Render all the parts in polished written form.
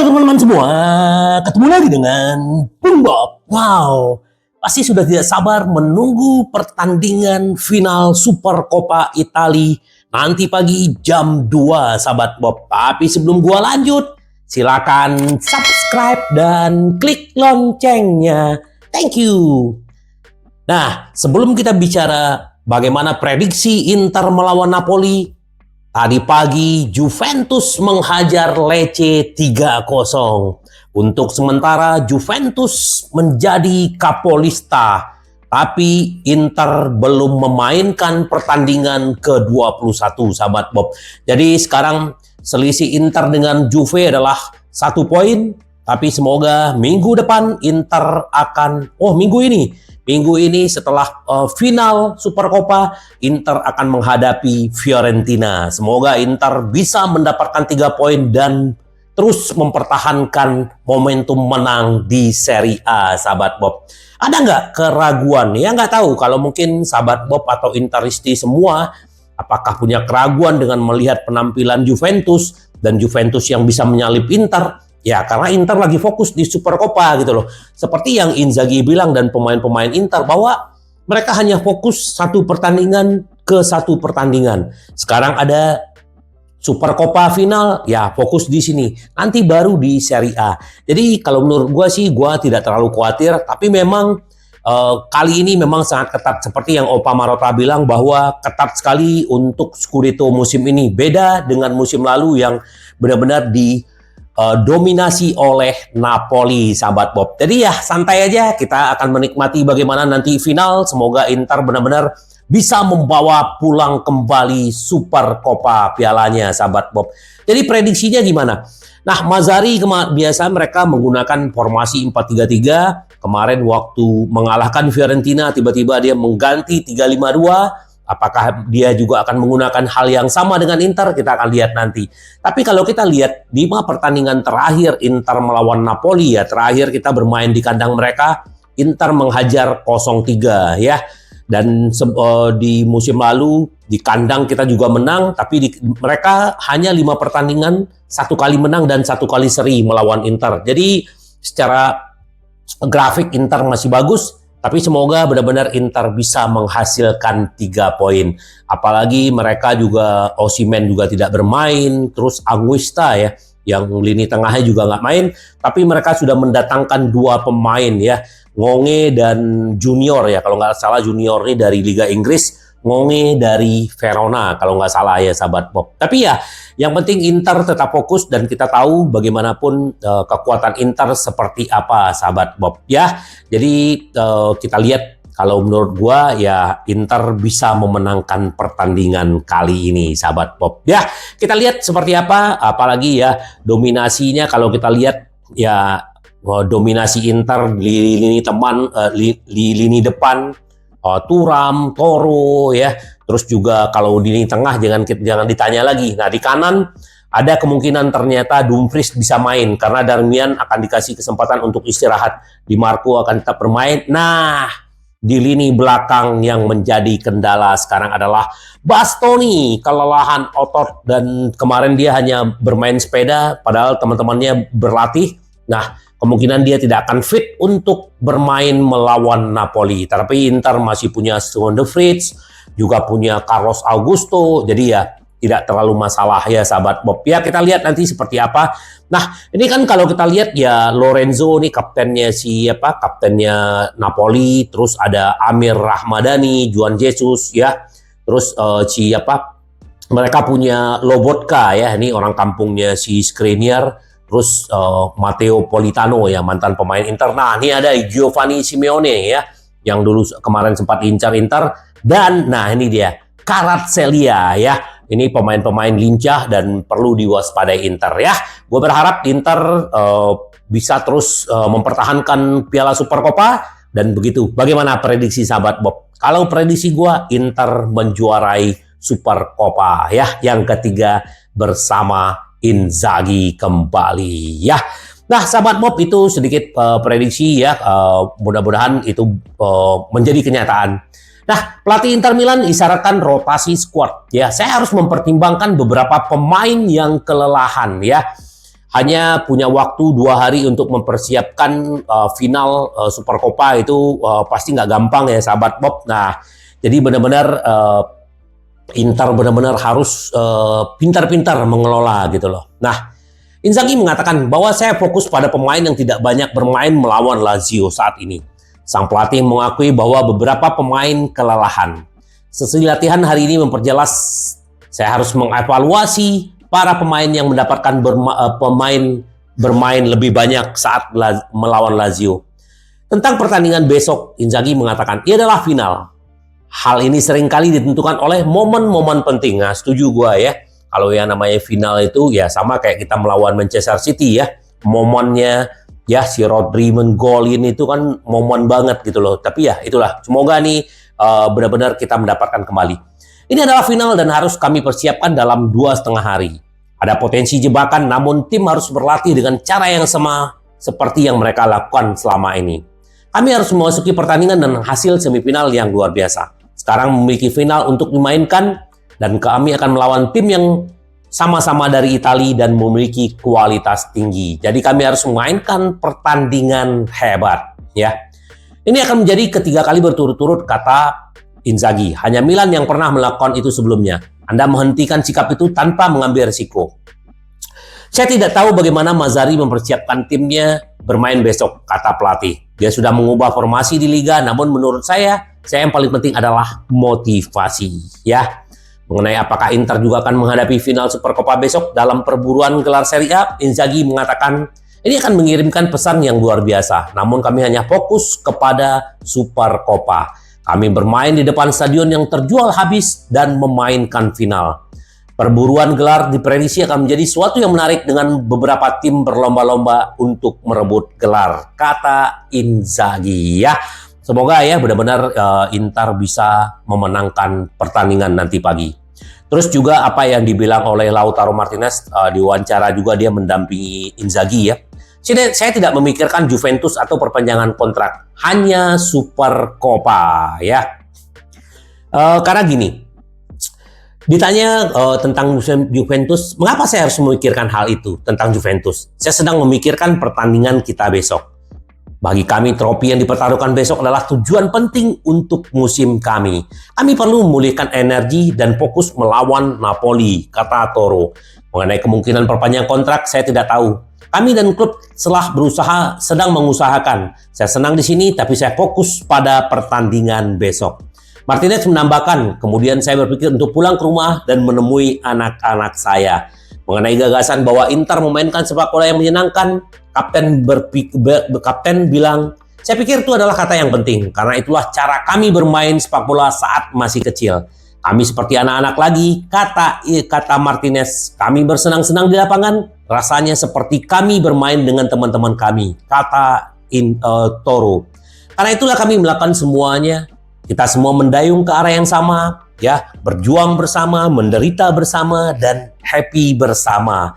Halo teman-teman semua, ketemu lagi dengan Bung Bob. Wow, pasti sudah tidak sabar menunggu pertandingan final Super Coppa Italia nanti pagi jam 2, sahabat Bob. Tapi sebelum gua lanjut, silakan subscribe dan klik loncengnya. Thank you. Nah, sebelum kita bicara bagaimana prediksi Inter melawan Napoli, tadi pagi Juventus menghajar Lecce 3-0. Untuk sementara Juventus menjadi kapolista, tapi Inter belum memainkan pertandingan ke-21, sahabat Bob. Jadi sekarang selisih Inter dengan Juve adalah 1 poin, tapi semoga minggu depan Inter akan, Minggu ini setelah final Super Coppa, Inter akan menghadapi Fiorentina. Semoga Inter bisa mendapatkan 3 poin dan terus mempertahankan momentum menang di Serie A, sahabat Bob. Ada nggak keraguan? Ya nggak tahu, kalau mungkin sahabat Bob atau Interisti semua, apakah punya keraguan dengan melihat penampilan Juventus dan Juventus yang bisa menyalip Inter? Ya, karena Inter lagi fokus di Super Coppa gitu loh. Seperti yang Inzaghi bilang dan pemain-pemain Inter bahwa mereka hanya fokus satu pertandingan ke satu pertandingan. Sekarang ada Super Coppa final, ya fokus di sini. Nanti baru di Serie A. Jadi kalau menurut gue sih, gue tidak terlalu khawatir. Tapi memang kali ini memang sangat ketat. Seperti yang Opa Marotta bilang bahwa ketat sekali untuk Scudetto musim ini. Beda dengan musim lalu yang benar-benar dominasi oleh Napoli, sahabat Bob. Jadi ya santai aja, kita akan menikmati bagaimana nanti final. Semoga Inter benar-benar bisa membawa pulang kembali Super Coppa pialanya, sahabat Bob. Jadi prediksinya gimana? Nah, Mazzarri biasa mereka menggunakan formasi 4-3-3. Kemarin waktu mengalahkan Fiorentina, tiba-tiba dia mengganti 3-5-2. Apakah dia juga akan menggunakan hal yang sama dengan Inter? Kita akan lihat nanti. Tapi kalau kita lihat 5 pertandingan terakhir Inter melawan Napoli, ya terakhir kita bermain di kandang mereka, Inter menghajar 0-3 ya. Dan di musim lalu di kandang kita juga menang, tapi mereka hanya 5 pertandingan, 1 kali menang dan 1 kali seri melawan Inter. Jadi secara grafik Inter masih bagus. Tapi semoga benar-benar Inter bisa menghasilkan 3 poin. Apalagi mereka juga, Osimhen juga tidak bermain. Terus Anguissa ya, yang lini tengahnya juga nggak main. Tapi mereka sudah mendatangkan 2 pemain ya. Ngonge dan Junior ya. Kalau nggak salah Junior ini dari Liga Inggris. Ngonge dari Verona kalau nggak salah ya, sahabat Bob. Tapi ya yang penting Inter tetap fokus dan kita tahu bagaimanapun kekuatan Inter seperti apa, sahabat Bob ya. Jadi kita lihat, kalau menurut gua ya Inter bisa memenangkan pertandingan kali ini, sahabat Bob ya. Kita lihat seperti apa, apalagi ya dominasinya. Kalau kita lihat ya dominasi Inter di lini depan, Thuram, Toro ya. Terus juga kalau di lini tengah jangan ditanya lagi. Nah, di kanan ada kemungkinan ternyata Dumfries bisa main karena Darmian akan dikasih kesempatan untuk istirahat. Di Marco akan tetap bermain. Nah, di lini belakang yang menjadi kendala sekarang adalah Bastoni, kelelahan otot dan kemarin dia hanya bermain sepeda padahal teman-temannya berlatih. Nah, kemungkinan dia tidak akan fit untuk bermain melawan Napoli. Tapi Inter masih punya Simon De Vrij, juga punya Carlos Augusto. Jadi ya tidak terlalu masalah ya, sahabat Bob. Ya kita lihat nanti seperti apa. Nah ini kan kalau kita lihat ya Lorenzo nih kaptennya kaptennya Napoli. Terus ada Amir Rahmadani, Juan Jesus ya. Terus mereka punya Lobotka ya. Ini orang kampungnya si Skriniar. Terus Matteo Politano ya, mantan pemain Inter. Nah, ini ada Giovanni Simeone ya, yang dulu kemarin sempat incar Inter. Dan nah ini dia, Kvaratskhelia ya. Ini pemain-pemain lincah dan perlu diwaspadai Inter ya. Gue berharap Inter bisa terus mempertahankan Piala Super Coppa. Dan begitu, bagaimana prediksi sahabat Bob? Kalau prediksi gue, Inter menjuarai Super Coppa ya. Yang ketiga bersama Inzaghi kembali ya. Nah, sahabat Bob, itu sedikit prediksi ya. Mudah-mudahan itu menjadi kenyataan. Nah, pelatih Inter Milan isyaratkan rotasi skuad ya. Saya harus mempertimbangkan beberapa pemain yang kelelahan ya. hanya punya waktu 2 hari untuk mempersiapkan final Supercopa itu pasti nggak gampang ya sahabat Bob. Nah, jadi benar-benar Inter benar-benar harus pintar-pintar mengelola gitu loh. Nah, Inzaghi mengatakan bahwa saya fokus pada pemain yang tidak banyak bermain melawan Lazio saat ini. Sang pelatih mengakui bahwa beberapa pemain kelelahan. Sesi latihan hari ini memperjelas saya harus mengevaluasi para pemain yang mendapatkan bermain lebih banyak saat melawan Lazio. Tentang pertandingan besok, Inzaghi mengatakan, ia adalah final. Hal ini seringkali ditentukan oleh momen-momen penting. Nah, setuju gue ya. Kalau yang namanya final itu ya sama kayak kita melawan Manchester City ya. Momennya ya si Rodri menggolin itu kan momen banget gitu loh. Tapi ya itulah, semoga nih benar-benar kita mendapatkan kembali. Ini adalah final dan harus kami persiapkan dalam 2,5 hari. Ada potensi jebakan, namun tim harus berlatih dengan cara yang sama seperti yang mereka lakukan selama ini. Kami harus memasuki pertandingan dan hasil semifinal yang luar biasa. Sekarang memiliki final untuk dimainkan dan kami akan melawan tim yang sama-sama dari Italia dan memiliki kualitas tinggi. Jadi kami harus memainkan pertandingan hebat, ya. Ini akan menjadi ketiga kali berturut-turut, kata Inzaghi. Hanya Milan yang pernah melakukan itu sebelumnya. Anda menghentikan sikap itu tanpa mengambil risiko. Saya tidak tahu bagaimana Mazzarri mempersiapkan timnya bermain besok, kata pelatih. Dia sudah mengubah formasi di Liga, namun menurut saya yang paling penting adalah motivasi, ya. Mengenai apakah Inter juga akan menghadapi final Supercopa besok dalam perburuan gelar Serie A, Inzaghi mengatakan, ini akan mengirimkan pesan yang luar biasa, namun kami hanya fokus kepada Supercopa. Kami bermain di depan stadion yang terjual habis dan memainkan final. Perburuan gelar diprediksi akan menjadi suatu yang menarik dengan beberapa tim berlomba-lomba untuk merebut gelar, kata Inzaghi ya. Semoga ya benar-benar Inter bisa memenangkan pertandingan nanti pagi. Terus juga apa yang dibilang oleh Lautaro Martinez di wawancara juga dia mendampingi Inzaghi ya. Saya tidak memikirkan Juventus atau perpanjangan kontrak, hanya Supercopa ya. Karena gini, ditanya tentang Juventus, mengapa saya harus memikirkan hal itu tentang Juventus? Saya sedang memikirkan pertandingan kita besok. Bagi kami, trofi yang dipertaruhkan besok adalah tujuan penting untuk musim kami. Kami perlu memulihkan energi dan fokus melawan Napoli, kata Toro. Mengenai kemungkinan perpanjangan kontrak, saya tidak tahu. Kami dan klub sedang mengusahakan. Saya senang di sini, tapi saya fokus pada pertandingan besok. Martinez menambahkan, kemudian saya berpikir untuk pulang ke rumah dan menemui anak-anak saya. Mengenai gagasan bahwa Inter memainkan sepak bola yang menyenangkan, Kapten bilang, saya pikir itu adalah kata yang penting, karena itulah cara kami bermain sepak bola saat masih kecil. Kami seperti anak-anak lagi, kata Martinez. Kami bersenang-senang di lapangan, rasanya seperti kami bermain dengan teman-teman kami, kata Toro. Karena itulah kami melakukan semuanya. Kita semua mendayung ke arah yang sama, ya, berjuang bersama, menderita bersama, dan happy bersama.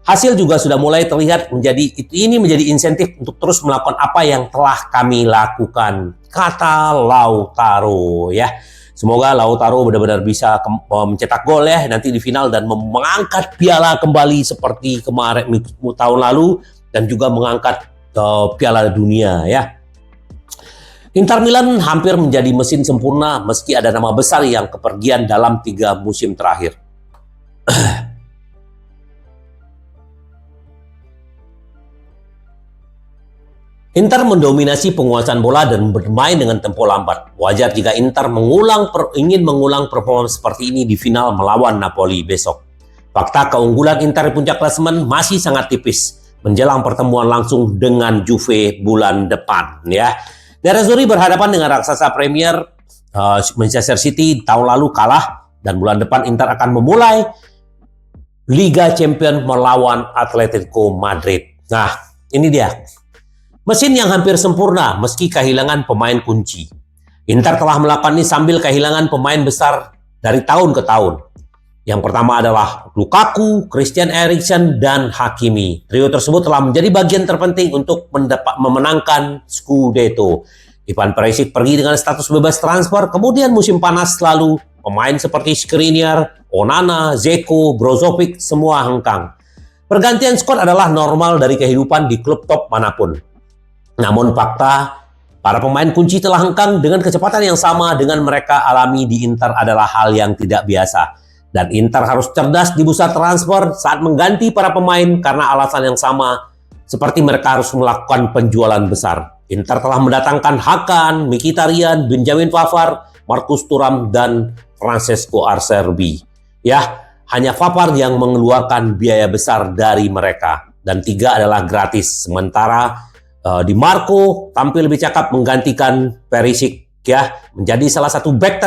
Hasil juga sudah mulai terlihat ini menjadi insentif untuk terus melakukan apa yang telah kami lakukan, kata Lautaro ya. Semoga Lautaro benar-benar bisa mencetak gol ya nanti di final dan mengangkat piala kembali seperti kemarin tahun lalu dan juga mengangkat piala dunia ya. Inter Milan hampir menjadi mesin sempurna meski ada nama besar yang kepergian dalam 3 musim terakhir. Inter mendominasi penguasaan bola dan bermain dengan tempo lambat. Wajar jika Inter ingin mengulang performa seperti ini di final melawan Napoli besok. Fakta keunggulan Inter di puncak klasemen masih sangat tipis menjelang pertemuan langsung dengan Juve bulan depan ya. Nerazzurri berhadapan dengan raksasa Premier Manchester City tahun lalu kalah dan bulan depan Inter akan memulai Liga Champions melawan Atletico Madrid. Nah, ini dia. Mesin yang hampir sempurna meski kehilangan pemain kunci. Inter telah melakukan ini sambil kehilangan pemain besar dari tahun ke tahun. Yang pertama adalah Lukaku, Christian Eriksen, dan Hakimi. Trio tersebut telah menjadi bagian terpenting untuk memenangkan Scudetto. Ivan Perisic pergi dengan status bebas transfer, kemudian musim panas lalu pemain seperti Skriniar, Onana, Dzeko, Brozovic semua hengkang. Pergantian skor adalah normal dari kehidupan di klub top manapun. Namun fakta, para pemain kunci telah hengkang dengan kecepatan yang sama dengan mereka alami di Inter adalah hal yang tidak biasa. Dan Inter harus cerdas di bursa transfer saat mengganti para pemain karena alasan yang sama seperti mereka harus melakukan penjualan besar. Inter telah mendatangkan Hakan, Mkhitaryan, Benjamin Pavard, Marcus Thuram, dan Francesco Acerbi. Ya, hanya Pavard yang mengeluarkan biaya besar dari mereka. Dan 3 adalah gratis. Sementara Di Marco tampil lebih cakap menggantikan Perisic, ya, menjadi salah satu back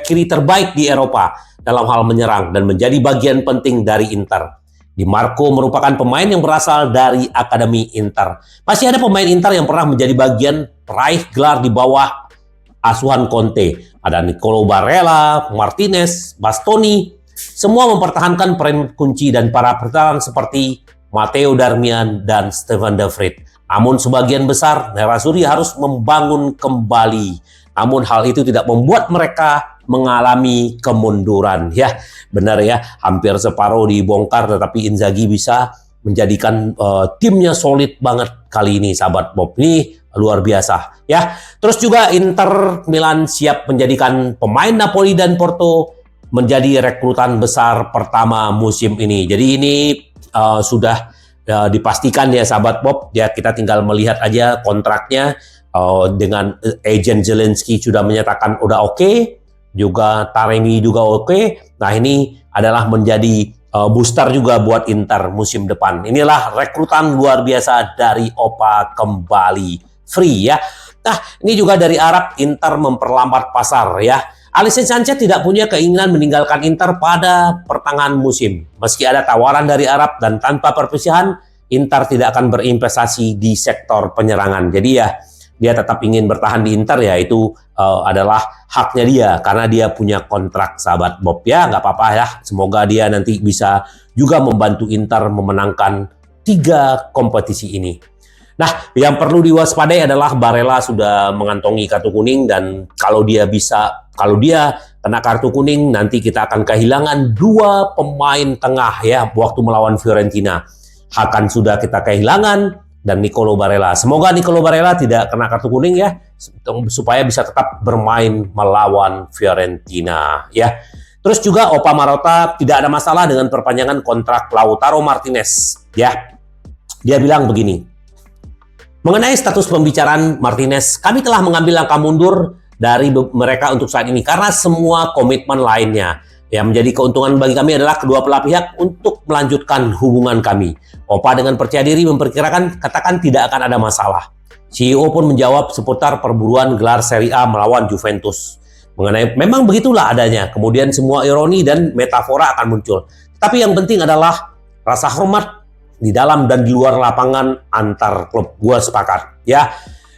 kiri terbaik di Eropa dalam hal menyerang dan menjadi bagian penting dari Inter. Di Marco merupakan pemain yang berasal dari Akademi Inter. Masih ada pemain Inter yang pernah menjadi bagian peraih gelar di bawah asuhan Conte. Ada Nicolo Barella, Martinez, Bastoni. Semua mempertahankan peran kunci dan para bertahan seperti Matteo Darmian dan Stefan de Vrij. Namun sebagian besar Nerazzurri harus membangun kembali. Namun hal itu tidak membuat mereka mengalami kemunduran. Ya, benar ya, hampir separuh dibongkar tetapi Inzaghi bisa menjadikan timnya solid banget kali ini, sahabat Bob. Ini luar biasa ya. Terus juga Inter Milan siap menjadikan pemain Napoli dan Porto menjadi rekrutan besar pertama musim ini. Jadi ini sudah dipastikan ya sahabat Bob, ya kita tinggal melihat aja kontraknya dengan agent Zelensky sudah menyatakan udah oke, juga Taremi juga oke. Nah ini adalah menjadi booster juga buat Inter musim depan. Inilah rekrutan luar biasa dari Opa kembali free ya. Nah ini juga dari Arab, Inter memperlambat pasar ya. Alexis Sanchez tidak punya keinginan meninggalkan Inter pada pertengahan musim. Meski ada tawaran dari Arab dan tanpa perpisahan, Inter tidak akan berinvestasi di sektor penyerangan. Jadi ya, dia tetap ingin bertahan di Inter, ya itu adalah haknya dia karena dia punya kontrak, sahabat Bob. Ya, nggak apa-apa ya. Semoga dia nanti bisa juga membantu Inter memenangkan 3 kompetisi ini. Nah, yang perlu diwaspadai adalah Barella sudah mengantongi kartu kuning dan kalau dia kena kartu kuning nanti kita akan kehilangan 2 pemain tengah ya waktu melawan Fiorentina. Hakan sudah kita kehilangan dan Nicolo Barella. Semoga Nicolo Barella tidak kena kartu kuning ya supaya bisa tetap bermain melawan Fiorentina ya. Terus juga Opa Marotta tidak ada masalah dengan perpanjangan kontrak Lautaro Martinez ya. Dia bilang begini. Mengenai status pembicaraan Martinez, kami telah mengambil langkah mundur dari mereka untuk saat ini karena semua komitmen lainnya. Yang menjadi keuntungan bagi kami adalah kedua belah pihak untuk melanjutkan hubungan kami. Opa dengan percaya diri memperkirakan katakan tidak akan ada masalah. CEO pun menjawab seputar perburuan gelar Serie A melawan Juventus. Mengenai memang begitulah adanya. Kemudian semua ironi dan metafora akan muncul. Tapi yang penting adalah rasa hormat di dalam dan di luar lapangan antar klub. Gua sepakat ya.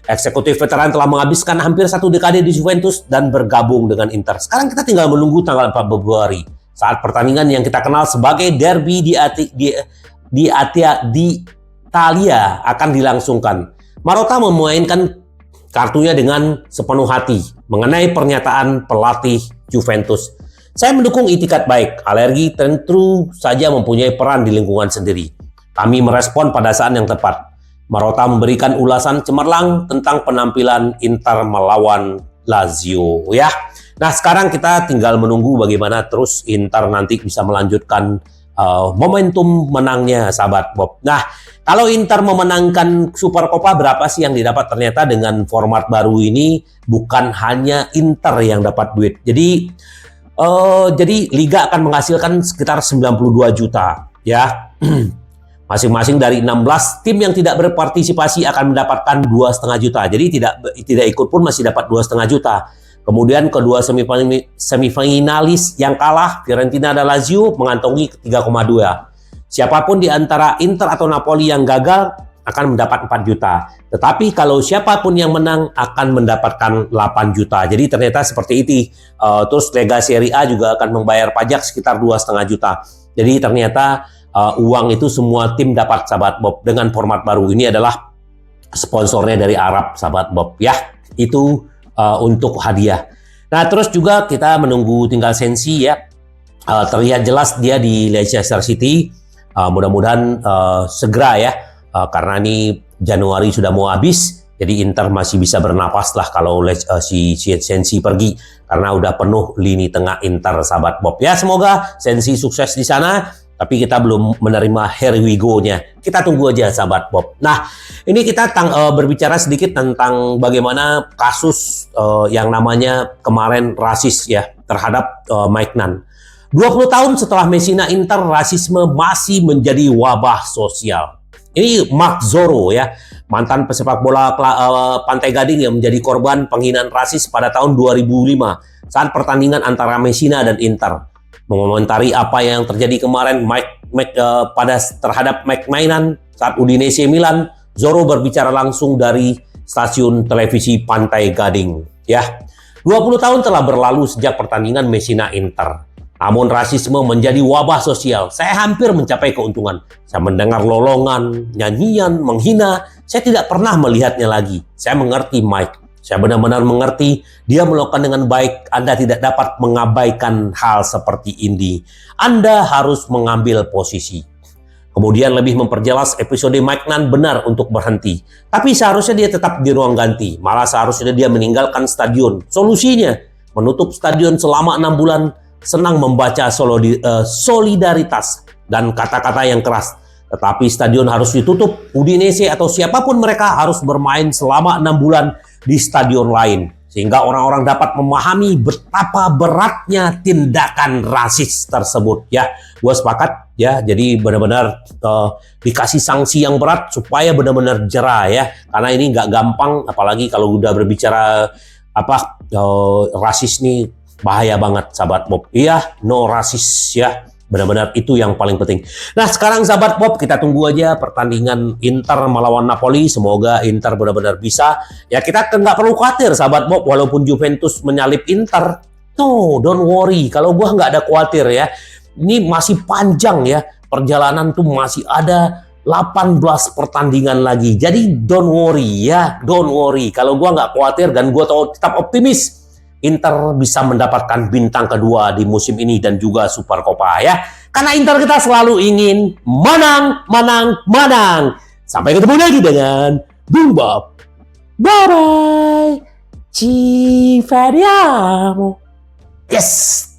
Eksekutif veteran telah menghabiskan hampir 1 dekade di Juventus dan bergabung dengan Inter. Sekarang kita tinggal menunggu tanggal 4 Februari saat pertandingan yang kita kenal sebagai derby di Italia akan dilangsungkan. Marotta memainkan kartunya dengan sepenuh hati mengenai pernyataan pelatih Juventus. Saya mendukung itikat baik. Alergi tentu saja mempunyai peran di lingkungan sendiri. Kami merespon pada saat yang tepat. Marotta memberikan ulasan cemerlang tentang penampilan Inter melawan Lazio ya. Nah, sekarang kita tinggal menunggu bagaimana terus Inter nanti bisa melanjutkan momentum menangnya, sahabat Bob. Nah, kalau Inter memenangkan Supercoppa, berapa sih yang didapat? Ternyata dengan format baru ini bukan hanya Inter yang dapat duit. Jadi Liga akan menghasilkan sekitar 92 juta ya. Masing-masing dari 16 tim yang tidak berpartisipasi akan mendapatkan 2,5 juta. Jadi tidak ikut pun masih dapat 2,5 juta. Kemudian kedua semifinalis yang kalah, Fiorentina dan Lazio, mengantongi 3,2. Siapapun di antara Inter atau Napoli yang gagal akan mendapat 4 juta. Tetapi kalau siapapun yang menang akan mendapatkan 8 juta. Jadi ternyata seperti itu. Terus Lega Serie A juga akan membayar pajak sekitar 2,5 juta. Jadi ternyata uang itu semua tim dapat, sahabat Bob. Dengan format baru ini adalah sponsornya dari Arab, sahabat Bob ya. Itu untuk hadiah. Nah terus juga kita menunggu tinggal Sensi ya. terlihat jelas dia di Leicester City. Mudah-mudahan segera ya, karena ini Januari sudah mau habis, jadi Inter masih bisa bernapas lah kalau si Sensi pergi, karena udah penuh lini tengah Inter, sahabat Bob. Ya, semoga Sensi sukses di sana, tapi kita belum menerima here we go-nya. Kita tunggu aja, sahabat Bob. Nah, ini kita berbicara sedikit tentang bagaimana kasus yang namanya kemarin rasis ya terhadap Maignan. 20 tahun setelah Messina Inter, rasisme masih menjadi wabah sosial. Ini Mark Zoro ya, mantan pesepak bola Pantai Gading yang menjadi korban penghinaan rasis pada tahun 2005 saat pertandingan antara Messina dan Inter. Mengomentari apa yang terjadi kemarin terhadap Maignan saat Udinese Milan, Zoro berbicara langsung dari stasiun televisi Pantai Gading. Ya, 20 tahun telah berlalu sejak pertandingan Messina Inter. Namun rasisme menjadi wabah sosial. Saya hampir mencapai keuntungan. Saya mendengar lolongan, nyanyian, menghina. Saya tidak pernah melihatnya lagi. Saya mengerti Mike. Saya benar-benar mengerti dia melakukan dengan baik. Anda tidak dapat mengabaikan hal seperti ini. Anda harus mengambil posisi. Kemudian lebih memperjelas episode Maignan benar untuk berhenti. Tapi seharusnya dia tetap di ruang ganti. Malah seharusnya dia meninggalkan stadion. Solusinya, menutup stadion selama 6 bulan. Senang membaca solidaritas dan kata-kata yang keras. Tetapi stadion harus ditutup. Udinese atau siapapun mereka harus bermain selama 6 bulan di stadion lain. Sehingga orang-orang dapat memahami betapa beratnya tindakan rasis tersebut. Ya, gue sepakat ya. Jadi benar-benar dikasih sanksi yang berat supaya benar-benar jera ya. Karena ini nggak gampang, apalagi kalau udah berbicara rasis nih. Bahaya banget, sahabat Bob. Iya, no rasis ya. Benar-benar itu yang paling penting. Nah, sekarang sahabat Bob, kita tunggu aja pertandingan Inter melawan Napoli. Semoga Inter benar-benar bisa. Ya, kita nggak perlu khawatir, sahabat Bob. Walaupun Juventus menyalip Inter. No, don't worry. Kalau gua nggak ada khawatir ya. Ini masih panjang ya. Perjalanan tuh masih ada 18 pertandingan lagi. Jadi don't worry ya. Don't worry. Kalau gua nggak khawatir dan gua tetap optimis. Inter bisa mendapatkan bintang kedua di musim ini dan juga Super Copa ya. Karena Inter kita selalu ingin menang, menang, menang. Sampai ketemu lagi dengan Bung Bob. Bye-bye. Ci vediamo. Yes.